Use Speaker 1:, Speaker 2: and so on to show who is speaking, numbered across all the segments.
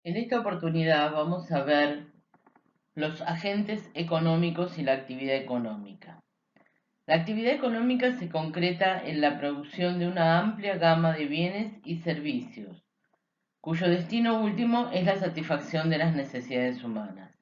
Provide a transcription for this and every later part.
Speaker 1: En esta oportunidad vamos a ver los agentes económicos y la actividad económica. La actividad económica se concreta en la producción de una amplia gama de bienes y servicios, cuyo destino último es la satisfacción de las necesidades humanas.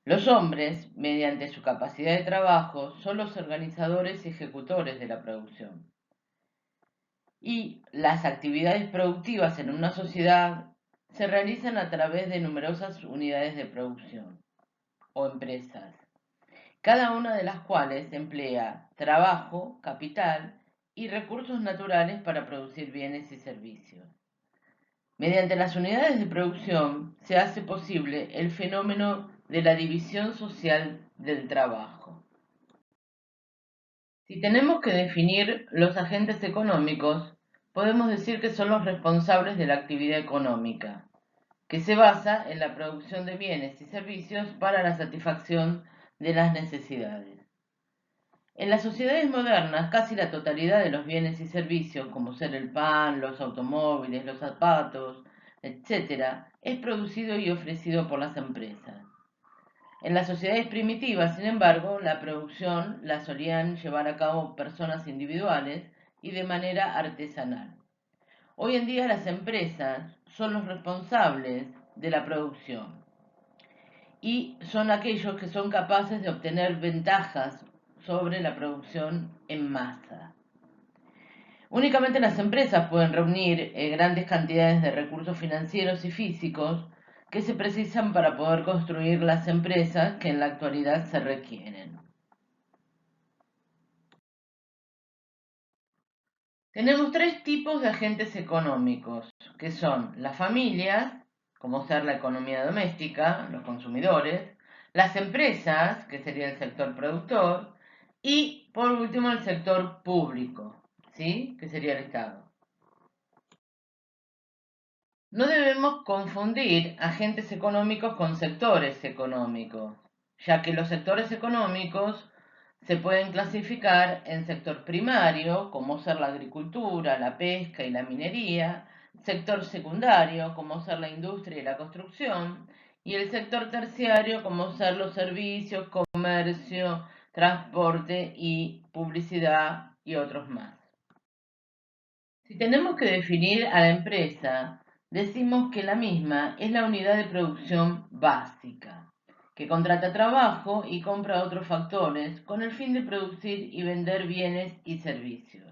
Speaker 1: Los hombres, mediante su capacidad de trabajo, son los organizadores y ejecutores de la producción. Y las actividades productivas en una sociedad se realizan a través de numerosas unidades de producción o empresas, cada una de las cuales emplea trabajo, capital y recursos naturales para producir bienes y servicios. Mediante las unidades de producción se hace posible el fenómeno de la división social del trabajo. Si tenemos que definir los agentes económicos, podemos decir que son los responsables de la actividad económica, que se basa en la producción de bienes y servicios para la satisfacción de las necesidades. En las sociedades modernas, casi la totalidad de los bienes y servicios, como ser el pan, los automóviles, los zapatos, etc., es producido y ofrecido por las empresas. En las sociedades primitivas, sin embargo, la producción la solían llevar a cabo personas individuales y de manera artesanal. Hoy en día las empresas son los responsables de la producción y son aquellos que son capaces de obtener ventajas sobre la producción en masa. Únicamente las empresas pueden reunir grandes cantidades de recursos financieros y físicos que se precisan para poder construir las empresas que en la actualidad se requieren. Tenemos tres tipos de agentes económicos, que son las familias, como ser la economía doméstica, los consumidores, las empresas, que sería el sector productor, y por último el sector público, ¿sí? Que sería el Estado. No debemos confundir agentes económicos con sectores económicos, ya que los sectores económicos se pueden clasificar en sector primario, como ser la agricultura, la pesca y la minería, sector secundario, como ser la industria y la construcción, y el sector terciario, como ser los servicios, comercio, transporte y publicidad y otros más. Si tenemos que definir a la empresa, decimos que la misma es la unidad de producción básica, que contrata trabajo y compra otros factores con el fin de producir y vender bienes y servicios.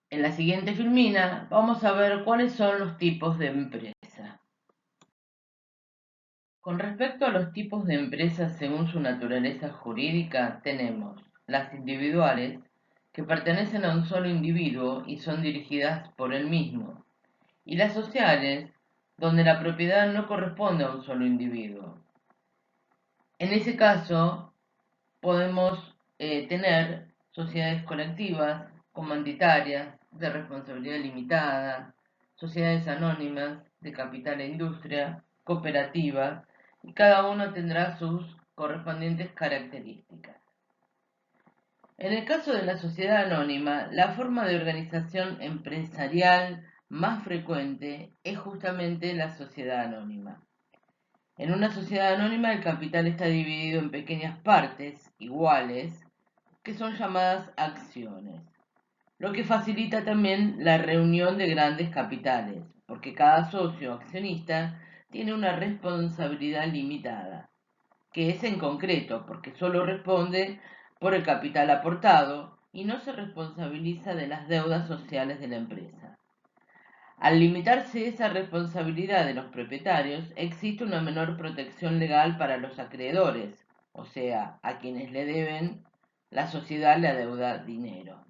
Speaker 1: En la siguiente filmina vamos a ver cuáles son los tipos de empresa. Con respecto a los tipos de empresas según su naturaleza jurídica, tenemos las individuales, que pertenecen a un solo individuo y son dirigidas por él mismo, y las sociales, donde la propiedad no corresponde a un solo individuo. En ese caso, podemos tener sociedades colectivas, comanditarias, de responsabilidad limitada, sociedades anónimas, de capital e industria, cooperativas, y cada uno tendrá sus correspondientes características. En el caso de la sociedad anónima, la forma de organización empresarial más frecuente es justamente la sociedad anónima. En una sociedad anónima el capital está dividido en pequeñas partes iguales que son llamadas acciones, lo que facilita también la reunión de grandes capitales, porque cada socio accionista tiene una responsabilidad limitada, que es en concreto, porque solo responde por el capital aportado y no se responsabiliza de las deudas sociales de la empresa. Al limitarse esa responsabilidad de los propietarios, existe una menor protección legal para los acreedores, o sea, a quienes le deben, la sociedad le adeuda dinero.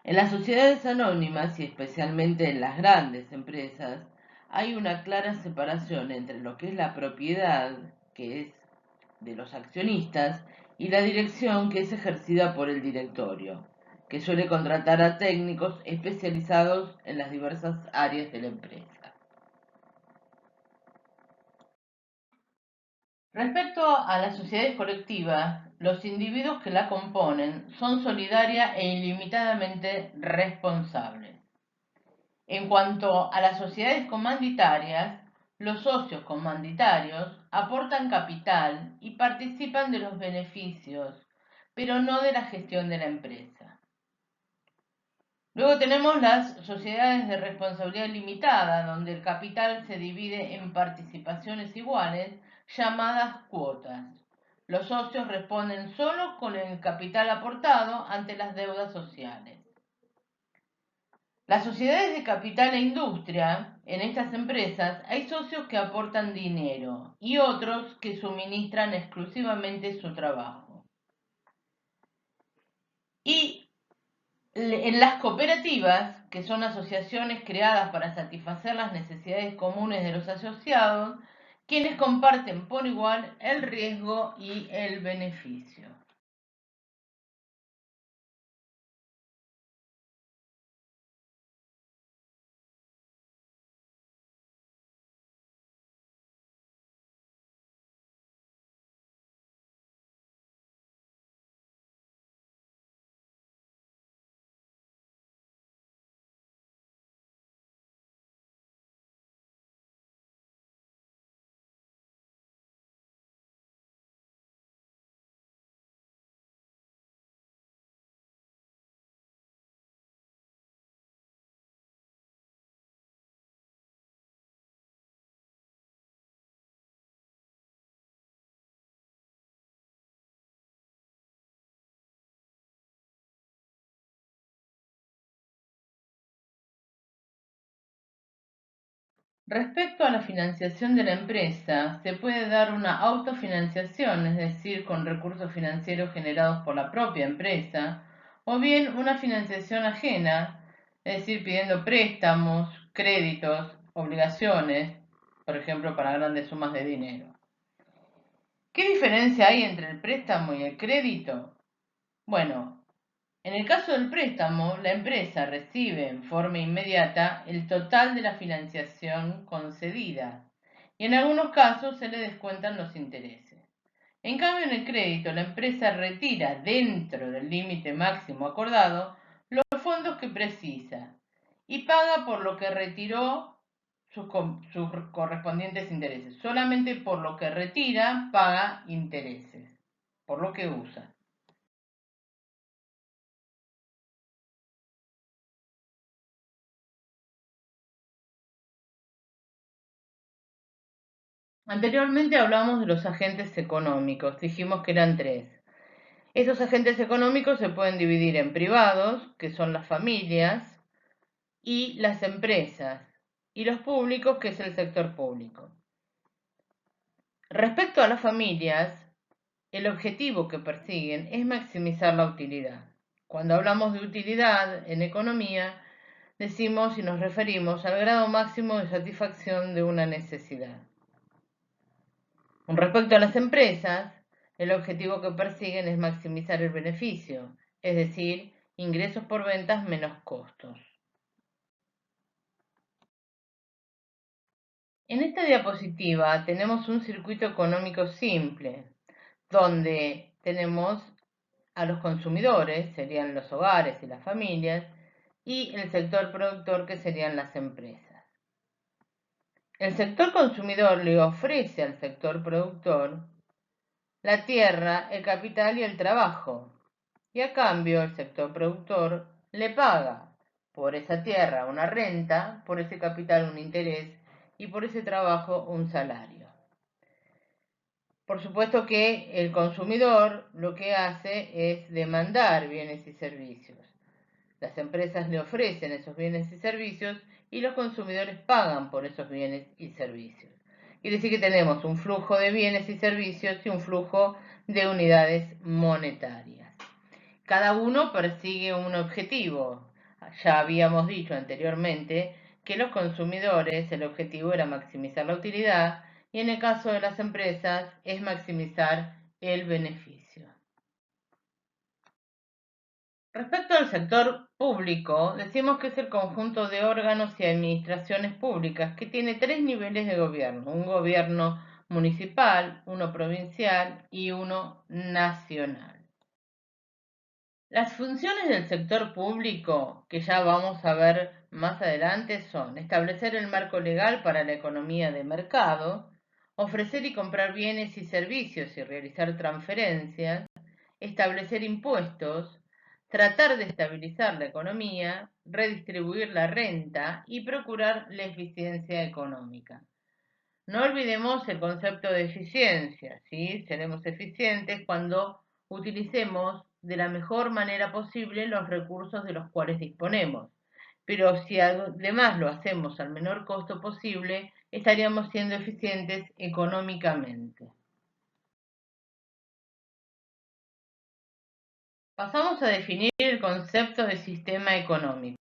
Speaker 1: En las sociedades anónimas y especialmente en las grandes empresas, hay una clara separación entre lo que es la propiedad, que es de los accionistas, y la dirección, que es ejercida por el directorio, que suele contratar a técnicos especializados en las diversas áreas de la empresa. Respecto a las sociedades colectivas, los individuos que la componen son solidaria e ilimitadamente responsables. En cuanto a las sociedades comanditarias, los socios comanditarios aportan capital y participan de los beneficios, pero no de la gestión de la empresa. Luego tenemos las sociedades de responsabilidad limitada, donde el capital se divide en participaciones iguales, llamadas cuotas. Los socios responden solo con el capital aportado ante las deudas sociales. Las sociedades de capital e industria, en estas empresas hay socios que aportan dinero y otros que suministran exclusivamente su trabajo. Y en las cooperativas, que son asociaciones creadas para satisfacer las necesidades comunes de los asociados, quienes comparten por igual el riesgo y el beneficio. Respecto a la financiación de la empresa, se puede dar una autofinanciación, es decir, con recursos financieros generados por la propia empresa, o bien una financiación ajena, es decir, pidiendo préstamos, créditos, obligaciones, por ejemplo, para grandes sumas de dinero. ¿Qué diferencia hay entre el préstamo y el crédito? Bueno, en el caso del préstamo, la empresa recibe en forma inmediata el total de la financiación concedida y en algunos casos se le descuentan los intereses. En cambio, en el crédito, la empresa retira dentro del límite máximo acordado los fondos que precisa y paga por lo que retiró sus correspondientes intereses. Solamente por lo que retira paga intereses, por lo que usa. Anteriormente hablamos de los agentes económicos, dijimos que eran tres. Esos agentes económicos se pueden dividir en privados, que son las familias, y las empresas, y los públicos, que es el sector público. Respecto a las familias, el objetivo que persiguen es maximizar la utilidad. Cuando hablamos de utilidad en economía, decimos y nos referimos al grado máximo de satisfacción de una necesidad. Con respecto a las empresas, el objetivo que persiguen es maximizar el beneficio, es decir, ingresos por ventas menos costos. En esta diapositiva tenemos un circuito económico simple, donde tenemos a los consumidores, serían los hogares y las familias, y el sector productor, que serían las empresas. El sector consumidor le ofrece al sector productor la tierra, el capital y el trabajo, y a cambio el sector productor le paga por esa tierra una renta, por ese capital un interés y por ese trabajo un salario. Por supuesto que el consumidor lo que hace es demandar bienes y servicios. Las empresas le ofrecen esos bienes y servicios y los consumidores pagan por esos bienes y servicios. Quiere decir que tenemos un flujo de bienes y servicios y un flujo de unidades monetarias. Cada uno persigue un objetivo. Ya habíamos dicho anteriormente que los consumidores, el objetivo era maximizar la utilidad y en el caso de las empresas es maximizar el beneficio. Respecto al sector público, decimos que es el conjunto de órganos y administraciones públicas que tiene tres niveles de gobierno: un gobierno municipal, uno provincial y uno nacional. Las funciones del sector público, que ya vamos a ver más adelante son establecer el marco legal para la economía de mercado, ofrecer y comprar bienes y servicios y realizar transferencias, establecer impuestos, tratar de estabilizar la economía, redistribuir la renta y procurar la eficiencia económica. No olvidemos el concepto de eficiencia, ¿sí? Seremos eficientes cuando utilicemos de la mejor manera posible los recursos de los cuales disponemos. Pero si además lo hacemos al menor costo posible, estaríamos siendo eficientes económicamente. Pasamos a definir el concepto de sistema económico.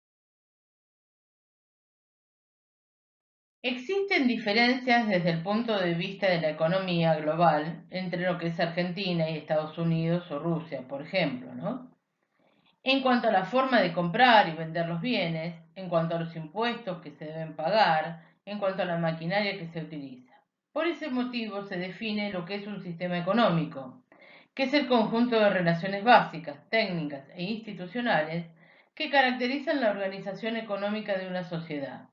Speaker 1: Existen diferencias desde el punto de vista de la economía global entre lo que es Argentina y Estados Unidos o Rusia, por ejemplo, ¿no? En cuanto a la forma de comprar y vender los bienes, en cuanto a los impuestos que se deben pagar, en cuanto a la maquinaria que se utiliza. Por ese motivo se define lo que es un sistema económico, que es el conjunto de relaciones básicas, técnicas e institucionales que caracterizan la organización económica de una sociedad.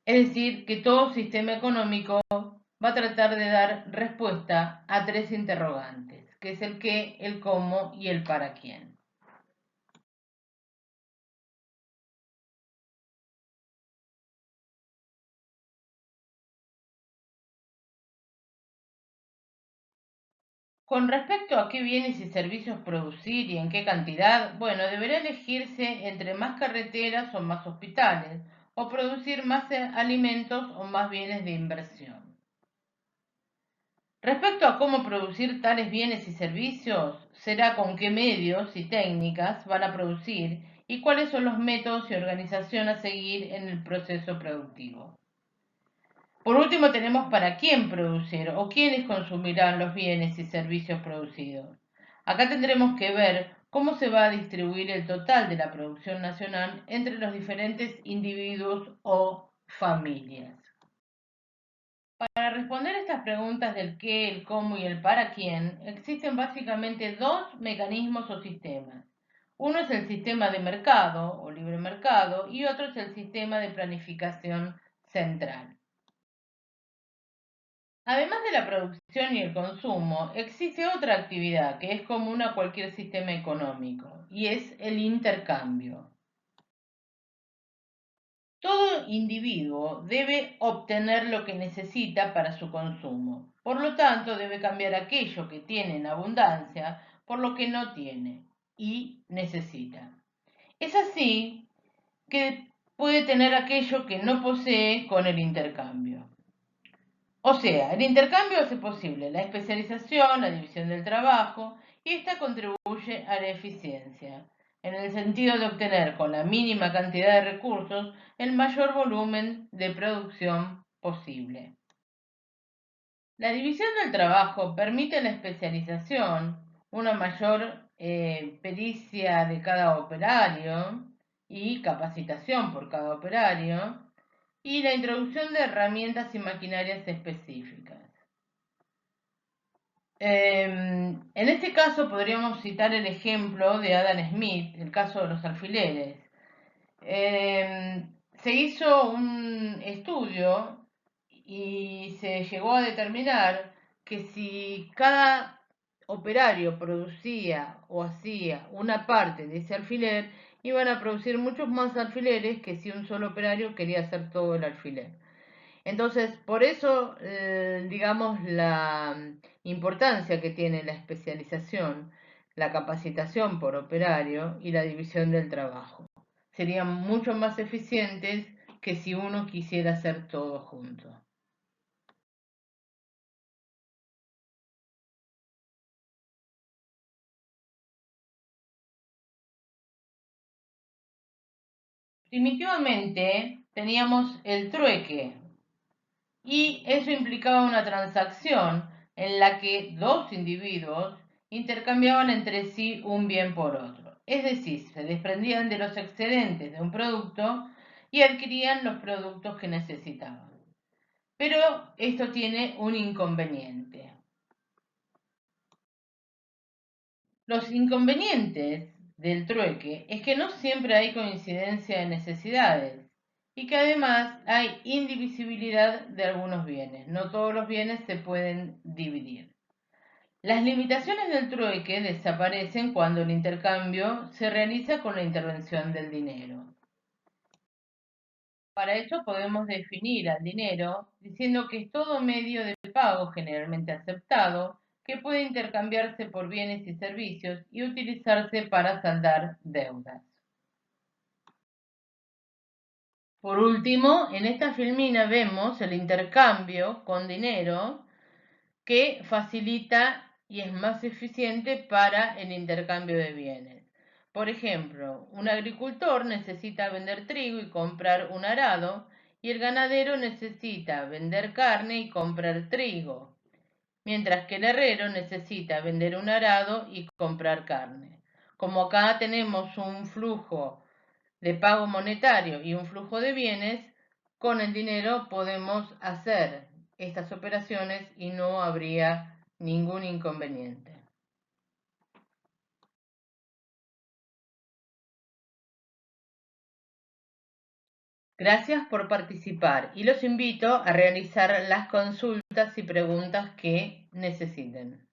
Speaker 1: Es decir, que todo sistema económico va a tratar de dar respuesta a tres interrogantes, que es el qué, el cómo y el para quién. Con respecto a qué bienes y servicios producir y en qué cantidad, bueno, deberá elegirse entre más carreteras o más hospitales, o producir más alimentos o más bienes de inversión. Respecto a cómo producir tales bienes y servicios, será con qué medios y técnicas van a producir y cuáles son los métodos y organización a seguir en el proceso productivo. Por último, tenemos para quién producir o quiénes consumirán los bienes y servicios producidos. Acá tendremos que ver cómo se va a distribuir el total de la producción nacional entre los diferentes individuos o familias. Para responder estas preguntas del qué, el cómo y el para quién, existen básicamente dos mecanismos o sistemas. Uno es el sistema de mercado o libre mercado y otro es el sistema de planificación central. Además de la producción y el consumo, existe otra actividad que es común a cualquier sistema económico y es el intercambio. Todo individuo debe obtener lo que necesita para su consumo. Por lo tanto, debe cambiar aquello que tiene en abundancia por lo que no tiene y necesita. Es así que puede tener aquello que no posee con el intercambio. O sea, el intercambio hace posible la especialización, la división del trabajo y esta contribuye a la eficiencia, en el sentido de obtener con la mínima cantidad de recursos el mayor volumen de producción posible. La división del trabajo permite la especialización, una mayor pericia de cada operario y capacitación por cada operario, y la introducción de herramientas y maquinarias específicas. En este caso podríamos citar el ejemplo de Adam Smith, el caso de los alfileres. Se hizo un estudio y se llegó a determinar que si cada operario producía o hacía una parte de ese alfiler, iban a producir muchos más alfileres que si un solo operario quería hacer todo el alfiler. Entonces, por eso, digamos, la importancia que tiene la especialización, la capacitación por operario y la división del trabajo. Serían mucho más eficientes que si uno quisiera hacer todo junto. Primitivamente teníamos el trueque y eso implicaba una transacción en la que dos individuos intercambiaban entre sí un bien por otro. Es decir, se desprendían de los excedentes de un producto y adquirían los productos que necesitaban. Pero esto tiene un inconveniente. Los inconvenientes del trueque es que no siempre hay coincidencia de necesidades y que además hay indivisibilidad de algunos bienes. No todos los bienes se pueden dividir. Las limitaciones del trueque desaparecen cuando el intercambio se realiza con la intervención del dinero. Para ello podemos definir al dinero diciendo que es todo medio de pago generalmente aceptado que puede intercambiarse por bienes y servicios y utilizarse para saldar deudas. Por último, en esta filmina vemos el intercambio con dinero que facilita y es más eficiente para el intercambio de bienes. Por ejemplo, un agricultor necesita vender trigo y comprar un arado, y el ganadero necesita vender carne y comprar trigo, mientras que el herrero necesita vender un arado y comprar carne. Como acá tenemos un flujo de pago monetario y un flujo de bienes, con el dinero podemos hacer estas operaciones y no habría ningún inconveniente. Gracias por participar y los invito a realizar las consultas y preguntas que necesiten.